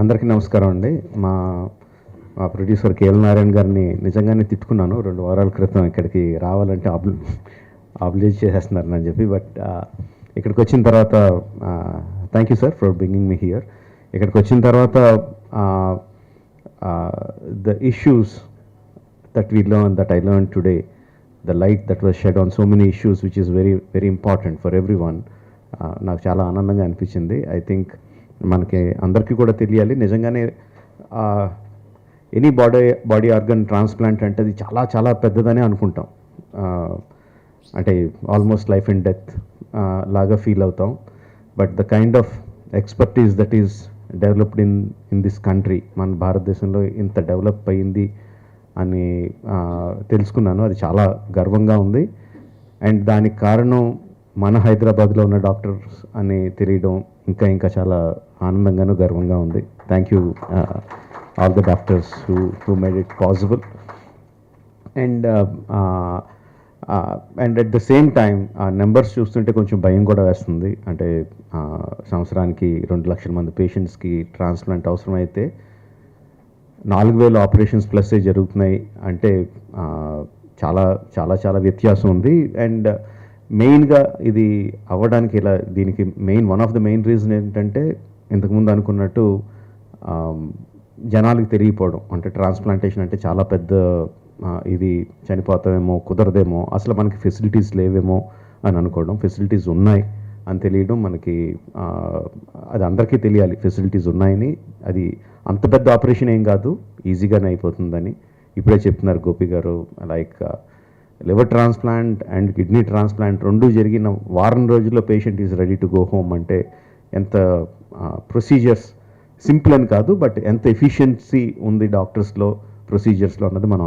అందరికీ నమస్కారం అండి. మా ప్రొడ్యూసర్ కేఎల్ నారాయణ గారిని నిజంగానే తిట్టుకున్నాను 2 వారాల క్రితం. ఇక్కడికి రావాలంటే ఆబ్లిజ్ చేసేస్తున్నారు అని చెప్పి. బట్ ఇక్కడికి వచ్చిన తర్వాత thank you sir for bringing me here. ఇక్కడికి వచ్చిన తర్వాత the issues that we learn, that I learn today, the light that was shed on so many issues which is very very important for every one, నాకు చాలా ఆనందంగా అనిపించింది. I think మనకి అందరికీ కూడా తెలియాలి, నిజంగానే ఎనీ బాడీ ఆర్గన్ ట్రాన్స్ప్లాంట్ అంటే అది చాలా చాలా పెద్దదని అనుకుంటాం. అంటే ఆల్మోస్ట్ లైఫ్ అండ్ డెత్ లాగా ఫీల్ అవుతాం. But the kind of expertise that is developed in this country, మన భారతదేశంలో ఇంత డెవలప్ అయ్యింది అని తెలుసుకున్నాను. అది చాలా గర్వంగా ఉంది. అండ్ దానికి కారణం మన హైదరాబాద్లో ఉన్న డాక్టర్స్ అని తెలియడం ఇంకా చాలా ఆనందంగాను గర్వంగా ఉంది. Thank you all the doctors who made it possible. And at the same time ఆ నెంబర్స్ చూస్తుంటే కొంచెం భయం కూడా వేస్తుంది. అంటే సంవత్సరానికి 2 లక్షల మంది పేషెంట్స్కి ట్రాన్స్ప్లాంట్ అవసరమైతే 4,000 ఆపరేషన్స్ ప్లస్సే జరుగుతున్నాయి అంటే చాలా చాలా చాలా వ్యత్యాసం ఉంది. అండ్ మెయిన్గా ఇది అవ్వడానికి ఇలా దీనికి one of the main reason ఏంటంటే ఇంతకుముందు అనుకున్నట్టు జనాలకు తెలియపోవడం. అంటే ట్రాన్స్ప్లాంటేషన్ అంటే చాలా పెద్ద ఇది, చనిపోతామేమో, కుదరదేమో, అసలు మనకి ఫెసిలిటీస్ లేవేమో అని అనుకోవడం. ఫెసిలిటీస్ ఉన్నాయి అని తెలియడం మనకి, అది అందరికీ తెలియాలి ఫెసిలిటీస్ ఉన్నాయని. అది అంత పెద్ద ఆపరేషన్ ఏం కాదు, ఈజీగానే అయిపోతుందని ఇప్పుడే చెప్తున్నారు గోపి గారు. Like liver transplant and kidney transplant 2 జరిగిన వారం రోజుల్లో patient is ready to go home. అంటే ఎంత ప్రొసీజర్స్ సింపుల్ అని కాదు, బట్ ఎంత ఎఫిషియన్సీ ఉంది డాక్టర్స్లో, ప్రొసీజర్స్లో అన్నది మనం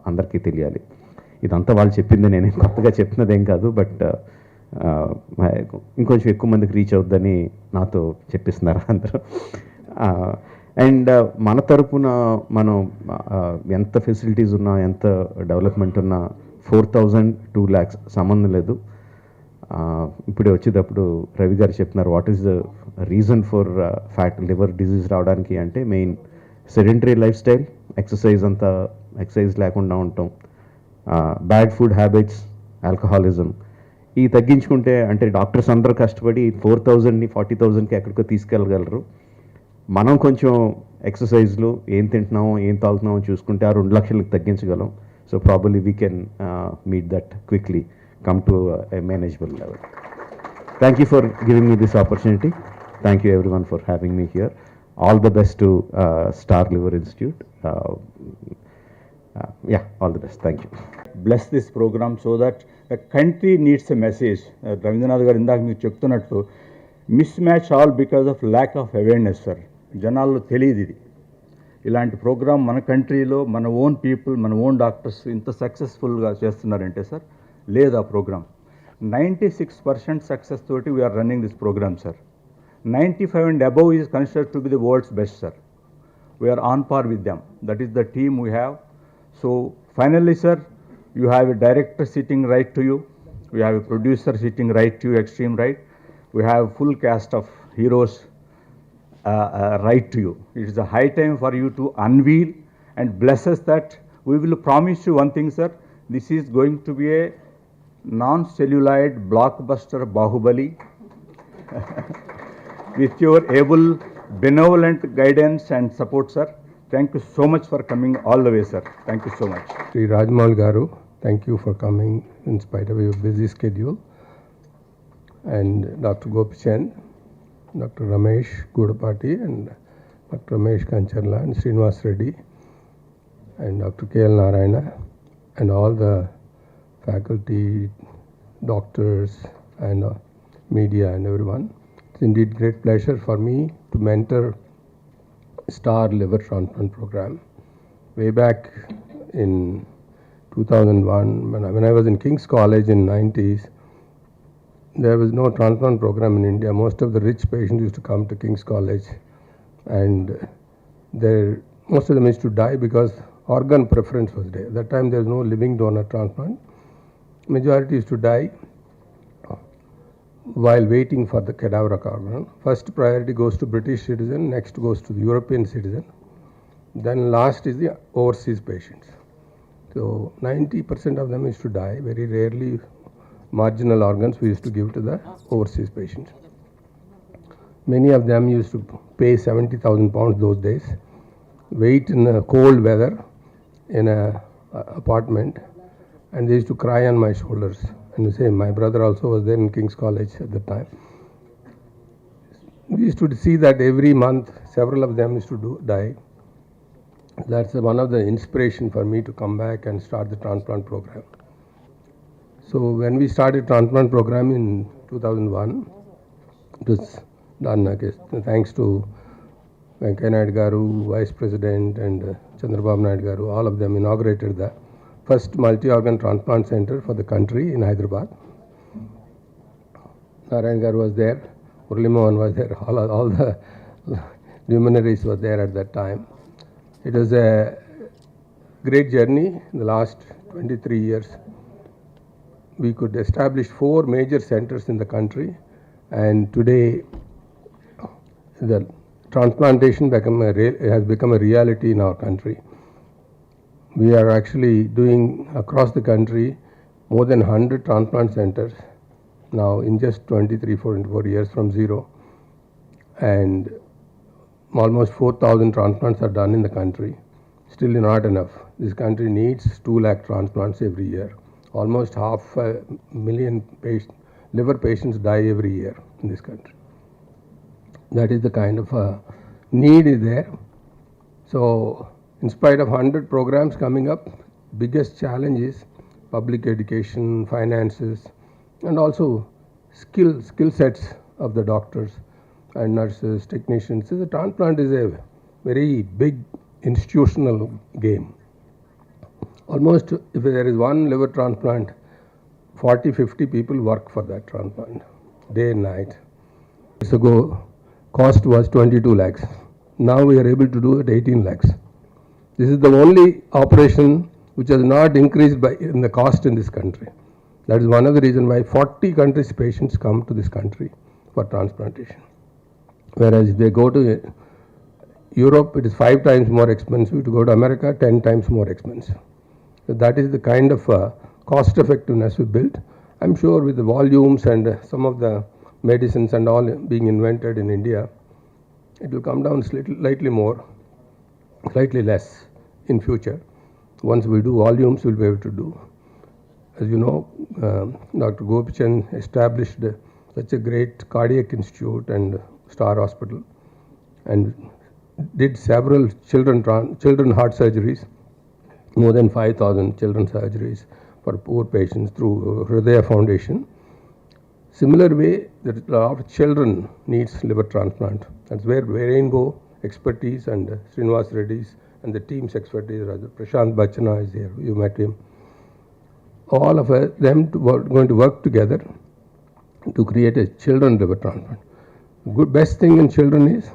అందరికీ తెలియాలి. ఇదంతా వాళ్ళు చెప్పింది, నేను కొత్తగా చెప్పినదేం కాదు. బట్ ఇంకొంచెం ఎక్కువ మందికి రీచ్ అవుద్దని నాతో చెప్పిస్తున్నారు అందరూ. అండ్ మన తరపున మనం ఎంత ఫెసిలిటీస్ ఉన్నా, ఎంత డెవలప్మెంట్ ఉన్నా 4,000 2 lakhs సంబంధం లేదు. ఇప్పుడే వచ్చేటప్పుడు రవి గారు చెప్తున్నారు what is the reason for liver disease రావడానికి అంటే main sedentary life style, exercise లేకుండా ఉంటాం, బ్యాడ్ ఫుడ్ హ్యాబిట్స్, ఆల్కహాలిజం. ఇవి తగ్గించుకుంటే అంటే డాక్టర్స్ అందరూ కష్టపడి 4,000ని 40,000కి ఎక్కడికో తీసుకెళ్ళగలరు. మనం కొంచెం ఎక్సర్సైజ్లు, ఏం తింటున్నామో ఏం తాగుతున్నామో చూసుకుంటే ఆ 2 లక్షలకు తగ్గించగలం. So probably we can meet that quickly, come to a manageable level. Thank you for giving me this opportunity. Thank you everyone for having me here. All the best to Star Liver Institute. Yeah, all the best. Thank you. Bless this program so that the country needs a message. Ravindranath garu indaku meer cheptunnattu mismatch all because of lack of awareness, sir. జనాల్లో తెలియదు ఇది. ఇలాంటి programme మన కంట్రీలో మన own people, మన own doctors ఇంత సక్సెస్ఫుల్గా చేస్తున్నారంటే సార్, లేదు ఆ ప్రోగ్రామ్. 96% సక్సెస్ తోటి we are running this programme sir. 95 and above is considered to be the world's best, sir. We are on par with them. That is the team we have. So finally, sir, you have a director sitting right to you. We have a producer sitting right to you, extreme right. We have full cast of heroes right to you. It is a high time for you to unveil and bless us that we will promise you one thing, sir. This is going to be a non-celluloid blockbuster Bahubali. With your able, benevolent guidance and support, sir, Thank you so much for coming all the way, sir. Thank you so much. Sri RajaMouli Garu, thank you for coming in spite of your busy schedule. And Dr. Gopichand, Dr. Ramesh Gudapati, and Dr. Ramesh Kancharla, and Srinivas Reddy, and Dr. K.L. Narayana, and all the faculty, doctors, and media, and everyone. It's indeed great pleasure for me to mentor Star Liver Transplant Program. Way back in 2001, when I was in King's College in 90s, there was no transplant program in India. Most of the rich patients used to come to King's College, and most of them used to die because organ preference was there. At that time, there was no living donor transplant. Majority used to die while waiting for the cadaveric organ. First priority goes to British citizen, next goes to the European citizen, then last is the overseas patients. So 90% of them used to die. Very rarely marginal organs we used to give to the overseas patients. Many of them used to pay 70,000 pounds those days, wait in a cold weather in a apartment, and they used to cry on my shoulders. And the same, my brother also was there in King's College at the time. We used to see that every month several of them used to die. That's one of the inspiration for me to come back and start the transplant program. So when we started transplant program in 2001, it was done, I guess, thanks to Venkaiah Naidu Garu, Vice President, and Chandrababu Naidu Garu. All of them inaugurated the first multi-organ transplant center for the country in Hyderabad. Narayan Garu was there, Murali Mohan was there, all the luminaries were there at that time. It was a great journey in the last 23 years. We could establish 4 major centers in the country, and today the transplantation has become a reality in our country. We are actually doing across the country more than 100 transplant centers now in just 24 years from zero, and almost 4,000 transplants are done in the country. Still not enough. This country needs 2 lakh transplants every year. Almost 500,000 liver patients die every year in this country. That is the kind of need is there. So in spite of 100 programs coming up, biggest challenge is public education, finances, and also skill sets of the doctors and nurses, technicians. So the transplant is a very big institutional game. Almost, if there is one liver transplant, 40-50 people work for that transplant, day and night. Years ago, cost was 22 lakhs. Now we are able to do it 18 lakhs. This is the only operation which has not increased in the cost in this country. That is one of the reasons why 40 countries' patients come to this country for transplantation. Whereas if they go to Europe, it is 5 times more expensive. To go to America, 10 times more expensive. So that is the kind of cost effectiveness we built. I'm sure with the volumes and some of the medicines and all being invented in India, it will come down slightly less in future. Once we do volumes, we'll be able to do. As you know, Dr. Gopichand established such a great cardiac institute and Star Hospital, and did several children heart surgeries, more than 5,000 children surgeries for poor patients through Hridaya Foundation. Similar way, that a lot of children needs liver transplant. That's where Rainbow expertise and Srinivas Reddy's and the team's expertise, Prashant Bachana is here, you met him. All of them going to work together to create a children liver transplant. Best thing in children is,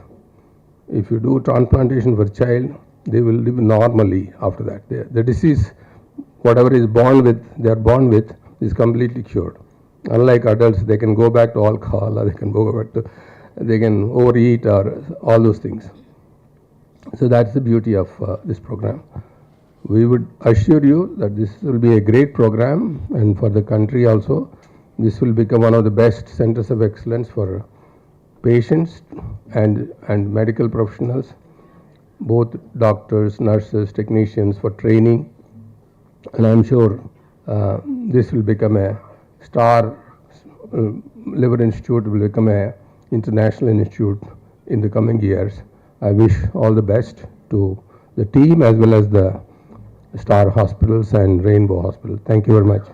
if you do transplantation for a child, they will live normally after that. The disease, whatever they are born with, is completely cured. Unlike adults, they can go back to alcohol, or they can overeat, or all those things. So that's the beauty of this program. We would assure you that this will be a great program, and for the country also, this will become one of the best centers of excellence for patients and medical professionals. both doctors, nurses, technicians for training, and I'm sure this will become a star. Liver Institute will become a international institute in the coming years. I wish all the best to the team as well as the Star Hospitals and Rainbow Hospital. Thank you very much.